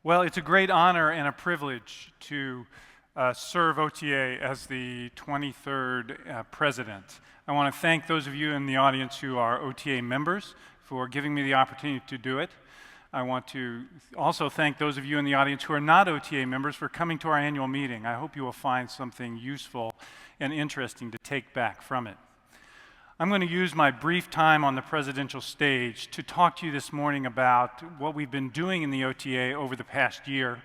Well, it's a great honor and a privilege to serve OTA as the 23rd president. I want to thank those of you in the audience who are OTA members for giving me the opportunity to do it. I want to also thank those of you in the audience who are not OTA members for coming to our annual meeting. I hope you will find something useful and interesting to take back from it. I'm going to use my brief time on the presidential stage to talk to you this morning about what we've been doing in the OTA over the past year,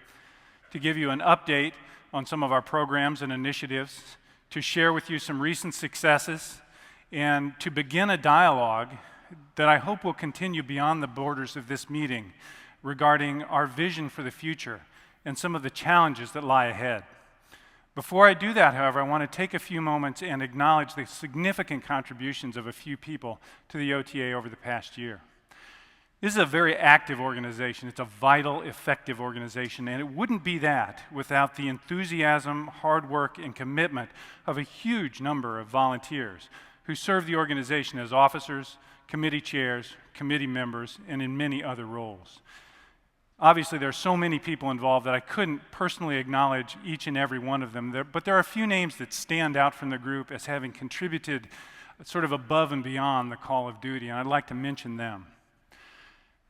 to give you an update on some of our programs and initiatives, to share with you some recent successes, and to begin a dialogue that I hope will continue beyond the borders of this meeting regarding our vision for the future and some of the challenges that lie ahead. Before I do that, however, I want to take a few moments and acknowledge the significant contributions of a few people to the OTA over the past year. This is a very active organization. It's a vital, effective organization, and it wouldn't be that without the enthusiasm, hard work, and commitment of a huge number of volunteers who serve the organization as officers, committee chairs, committee members, and in many other roles. Obviously, there are so many people involved that I couldn't personally acknowledge each and every one of them, but there are a few names that stand out from the group as having contributed sort of above and beyond the call of duty, and I'd like to mention them.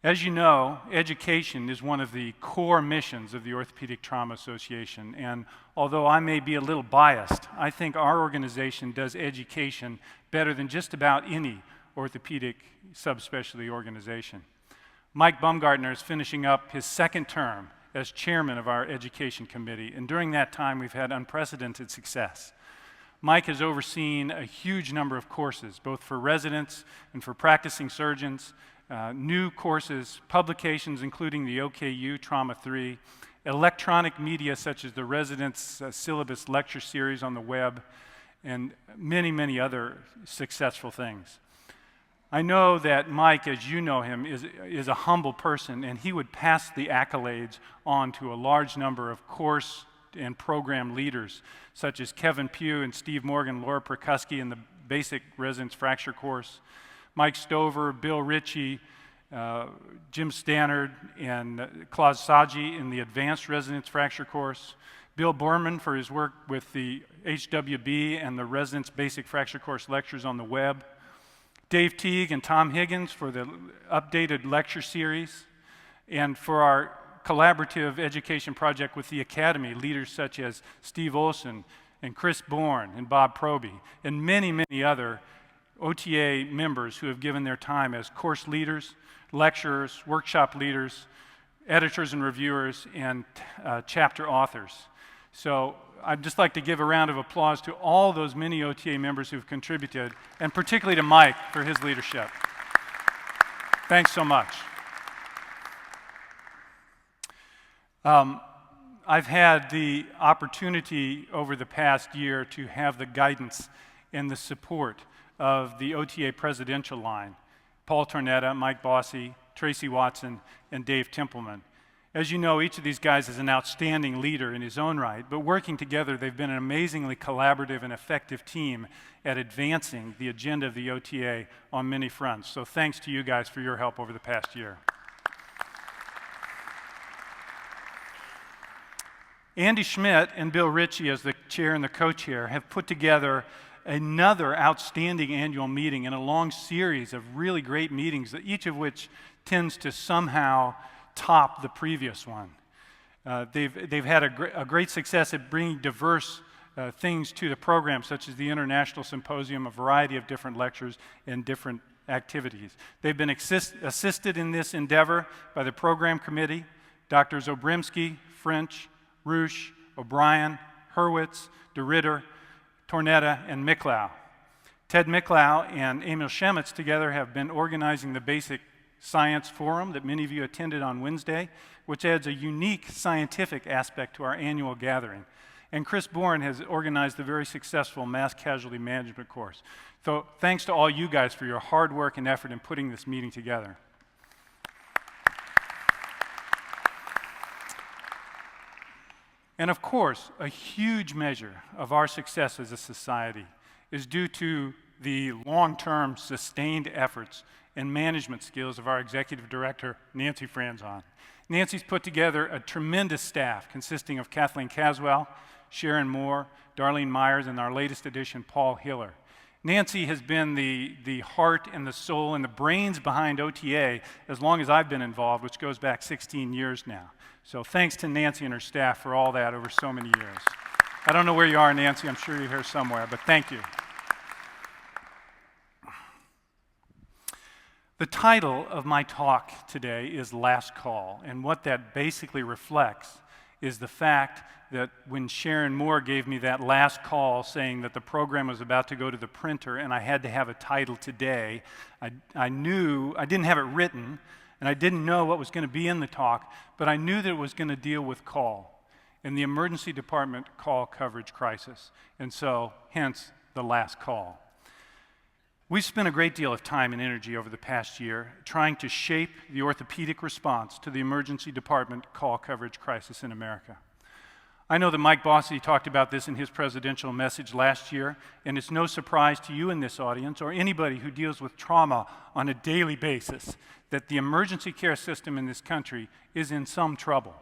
As you know, education is one of the core missions of the Orthopedic Trauma Association, and although I may be a little biased, I think our organization does education better than just about any orthopedic subspecialty organization. Mike Baumgartner is finishing up his second term as chairman of our education committee, and during that time we've had unprecedented success. Mike has overseen a huge number of courses, both for residents and for practicing surgeons, new courses, publications including the OKU Trauma 3, electronic media such as the residents' syllabus lecture series on the web, and many, many other successful things. I know that Mike, as you know him, is a humble person, and he would pass the accolades on to a large number of course and program leaders, such as Kevin Pugh and Steve Morgan, Laura Perkuski in the basic residence fracture course, Mike Stover, Bill Ritchie, Jim Stannard, and Klaus Saji in the advanced residence fracture course, Bill Borman for his work with the HWB and the residence basic fracture course lectures on the web, Dave Teague and Tom Higgins for the updated lecture series, and for our collaborative education project with the Academy, leaders such as Steve Olson and Chris Bourne and Bob Proby, and many, many other OTA members who have given their time as course leaders, lecturers, workshop leaders, editors and reviewers, and chapter authors. So I'd just like to give a round of applause to all those many OTA members who've contributed, and particularly to Mike for his leadership. Thanks so much. I've had the opportunity over the past year to have the guidance and the support of the OTA presidential line, Paul Tornetta, Mike Bossy, Tracy Watson, and Dave Templeman. As you know, each of these guys is an outstanding leader in his own right, but working together, they've been an amazingly collaborative and effective team at advancing the agenda of the OTA on many fronts. So thanks to you guys for your help over the past year. Andy Schmidt and Bill Ritchie, as the chair and the co-chair, have put together another outstanding annual meeting in a long series of really great meetings, each of which tends to somehow top the previous one. They've had a great success at bringing diverse things to the program, such as the International Symposium, a variety of different lectures and different activities. They've been assisted in this endeavor by the program committee, Drs. Obrimsky, French, Roosh, O'Brien, Hurwitz, DeRitter, Tornetta, and Miklau. Ted Miklau and Emil Shemitz together have been organizing the Basic Science Forum that many of you attended on Wednesday, which adds a unique scientific aspect to our annual gathering. And Chris Bourne has organized the very successful Mass Casualty Management course. So thanks to all you guys for your hard work and effort in putting this meeting together. And of course, a huge measure of our success as a society is due to the long-term sustained efforts and management skills of our executive director, Nancy Franzon. Nancy's put together a tremendous staff consisting of Kathleen Caswell, Sharon Moore, Darlene Myers, and our latest addition, Paul Hiller. Nancy has been the heart and the soul and the brains behind OTA as long as I've been involved, which goes back 16 years now. So thanks to Nancy and her staff for all that over so many years. I don't know where you are, Nancy. I'm sure you're here somewhere, but thank you. The title of my talk today is Last Call, and what that basically reflects is the fact that when Sharon Moore gave me that last call saying that the program was about to go to the printer and I had to have a title today, I knew, I didn't have it written, and I didn't know what was going to be in the talk, but I knew that it was going to deal with call, and the emergency department call coverage crisis, and so hence the last call. We've spent a great deal of time and energy over the past year trying to shape the orthopedic response to the emergency department call coverage crisis in America. I know that Mike Bossy talked about this in his presidential message last year, and it's no surprise to you in this audience or anybody who deals with trauma on a daily basis that the emergency care system in this country is in some trouble.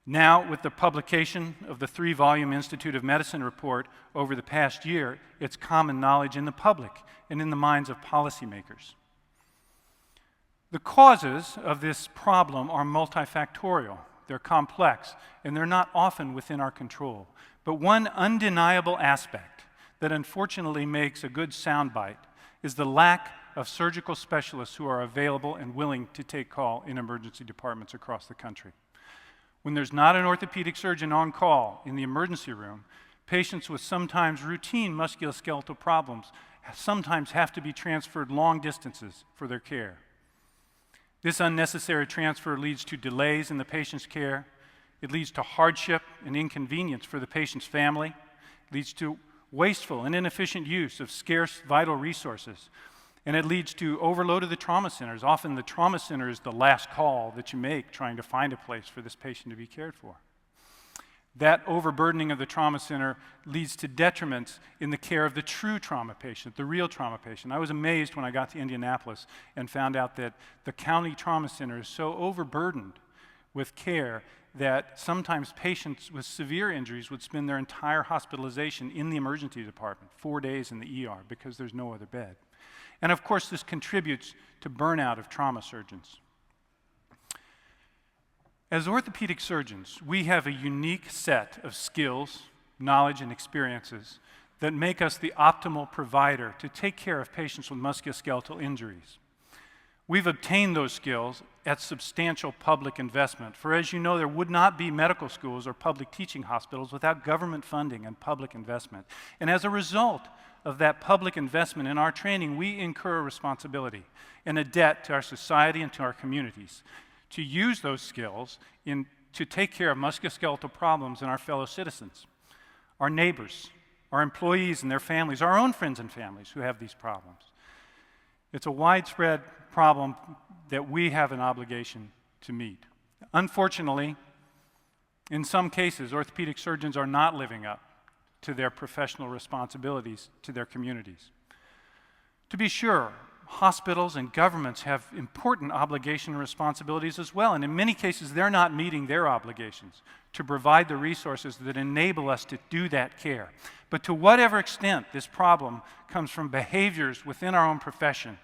Now, with the publication of the 3-volume Institute of Medicine report over the past year, it's common knowledge in the public and in the minds of policymakers. The causes of this problem are multifactorial. They're complex, and they're not often within our control. But one undeniable aspect that unfortunately makes a good soundbite is the lack of surgical specialists who are available and willing to take call in emergency departments across the country. When there's not an orthopedic surgeon on call in the emergency room, patients with sometimes routine musculoskeletal problems sometimes have to be transferred long distances for their care. This unnecessary transfer leads to delays in the patient's care. It leads to hardship and inconvenience for the patient's family. It leads to wasteful and inefficient use of scarce vital resources. And it leads to overload of the trauma centers. Often the trauma center is the last call that you make trying to find a place for this patient to be cared for. That overburdening of the trauma center leads to detriments in the care of the true trauma patient, the real trauma patient. I was amazed when I got to Indianapolis and found out that the county trauma center is so overburdened with care that sometimes patients with severe injuries would spend their entire hospitalization in the emergency department, 4 days in the ER, because there's no other bed. And of course, this contributes to burnout of trauma surgeons. As orthopedic surgeons, we have a unique set of skills, knowledge, and experiences that make us the optimal provider to take care of patients with musculoskeletal injuries. We've obtained those skills at substantial public investment, for as you know, there would not be medical schools or public teaching hospitals without government funding and public investment. And as a result of that public investment in our training, we incur a responsibility and a debt to our society and to our communities to use those skills to take care of musculoskeletal problems in our fellow citizens, our neighbors, our employees and their families, our own friends and families who have these problems. It's a widespread problem that we have an obligation to meet. Unfortunately, in some cases, orthopedic surgeons are not living up to their professional responsibilities to their communities. To be sure, hospitals and governments have important obligation and responsibilities as well, and in many cases they're not meeting their obligations to provide the resources that enable us to do that care. But to whatever extent this problem comes from behaviors within our own profession,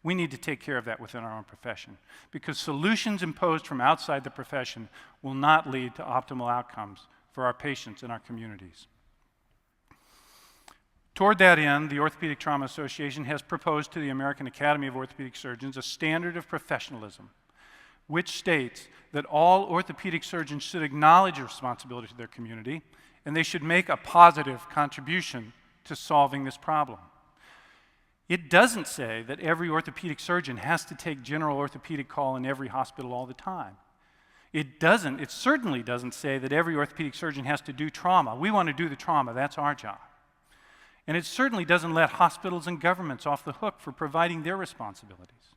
we need to take care of that within our own profession, because solutions imposed from outside the profession will not lead to optimal outcomes for our patients and our communities. Toward that end, the Orthopedic Trauma Association has proposed to the American Academy of Orthopedic Surgeons a standard of professionalism, which states that all orthopedic surgeons should acknowledge responsibility to their community, and they should make a positive contribution to solving this problem. It doesn't say that every orthopedic surgeon has to take general orthopedic call in every hospital all the time. It certainly doesn't say that every orthopedic surgeon has to do trauma. We want to do the trauma, that's our job. And it certainly doesn't let hospitals and governments off the hook for providing their responsibilities.